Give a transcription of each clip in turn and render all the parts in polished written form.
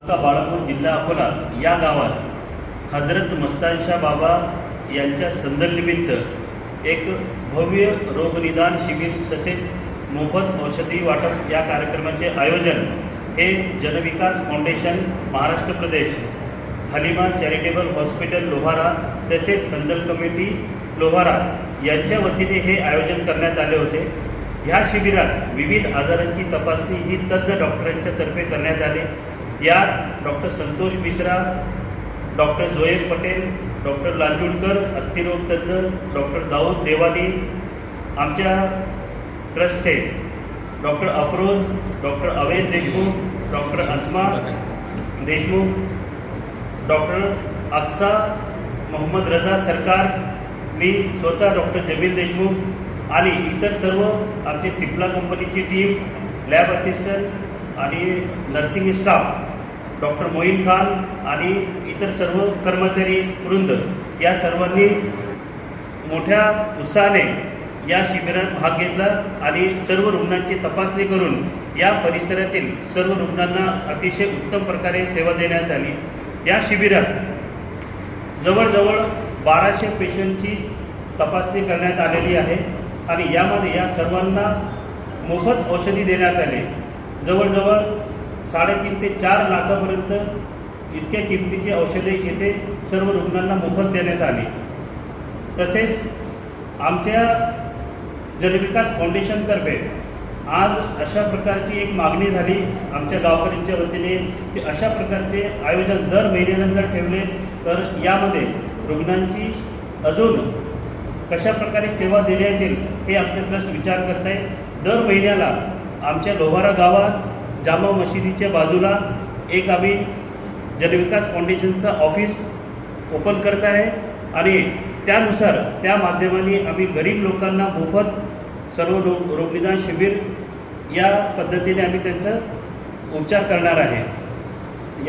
बाळापूर जिल्हा अकोला या गावात हजरत मस्तानशाह बाबा यांच्या संदर्भानिमित्त एक भव्य रोगनिदान शिबिर तसेच मोफत औषधी वाटप या कार्यक्रमाचे आयोजन हे जनविकास फाउंडेशन महाराष्ट्र प्रदेश, हलिमा चॅरिटेबल हॉस्पिटल लोहारा तसेच संदल कमिटी लोहारा यांच्या वतीने हे आयोजन करण्यात आले होते। ह्या शिबिरात विविध आजारांची तपासणी ही तज्ञ डॉक्टरांच्या तर्फे करण्यात आली। यात doctor Santosh Mishra, doctor Joeb Patel, doctor Lanjudkar अस्थिरोग तज्ञ, डॉक्टर दाऊद देवानी आमच्या ट्रस्टचे, doctor Afroz, doctor Avesh Deshmukh, doctor Asma Deshmukh, doctor Aksa Mohammad Raza Sarkar, मी स्वतः डॉक्टर जमील देशमुख आणि इतर सर्व आमचे सिप्ला कंपनीची टीम, लॅब असिस्टंट आणि nursing staff, doctor Moin Khan आणि इतर सर्व कर्मचारी वृंद या सर्वांनी मोठ्या उत्साहाने या शिबिरात भाग घेतला आणि सर्व रुग्णांची तपासणी करून या परिसरातील सर्व रुग्णांना अतिशय उत्तम प्रकारे सेवा देण्यात आली। या शिबिरात जवळजवळ 1200 पेशंटची तपासणी करण्यात आलेली आहे आणि यामध्ये या सर्वांना मोफत औषधी देण्यात आले। जवळजवळ 3.5 ते 4 लाखापर्यंत इतक्या किमतीची औषधे येथे सर्व रुग्णांना मोफत देण्यात आली। तसेच आमच्या जनविकास फाउंडेशनतर्फे आज अशा प्रकारची एक मागणी झाली आमच्या गावकऱ्यांच्या वतीने की अशा प्रकारचे आयोजन दर महिन्याला जर ठेवले तर यामध्ये रुग्णांची अजून कशा प्रकारे सेवा देण्यात येईल हे आमचे ट्रस्ट विचार करत आहे। दर महिन्याला आमच्या लोहारा गावात जामा मशिदीच्या बाजूला एक आम्ही जनविकास फाउंडेशनचा ऑफिस ओपन करत आहे आणि त्यानुसार त्या माध्यमाने आम्ही गरीब लोकांना मोफत सर्व रोगनिदान शिबिर या पद्धतीने आम्ही त्यांचा उपचार करणार आहे।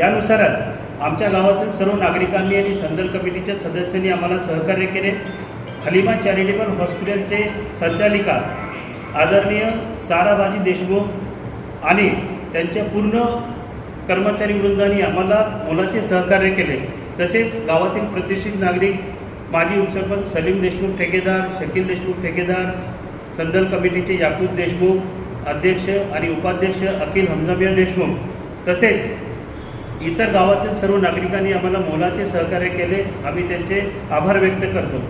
यानुसारच आमच्या गावातील सर्व नागरिकांनी आणि संदल कमिटीच्या सदस्यांनी आम्हाला सहकार्य केले। हलिमा चॅरिटेबल हॉस्पिटलचे संचालिका आदरणीय साराबाजी देशमुख आणि त्यांच्या पूर्ण कर्मचारी वृंदांनी आम्हाला मोलाचे सहकार्य केले। तसेच गावातील प्रतिष्ठित नागरिक माजी उपसरपंच सलीम देशमुख ठेकेदार, शकील देशमुख ठेकेदार, संदल कमिटीचे याकूब देशमुख अध्यक्ष आणि उपाध्यक्ष अखिल हमजाबिया देशमुख तसेच इतर गावातील सर्व नागरिकांनी आम्हाला मोलाचे सहकार्य केले। आम्ही त्यांचे आभार व्यक्त करतो।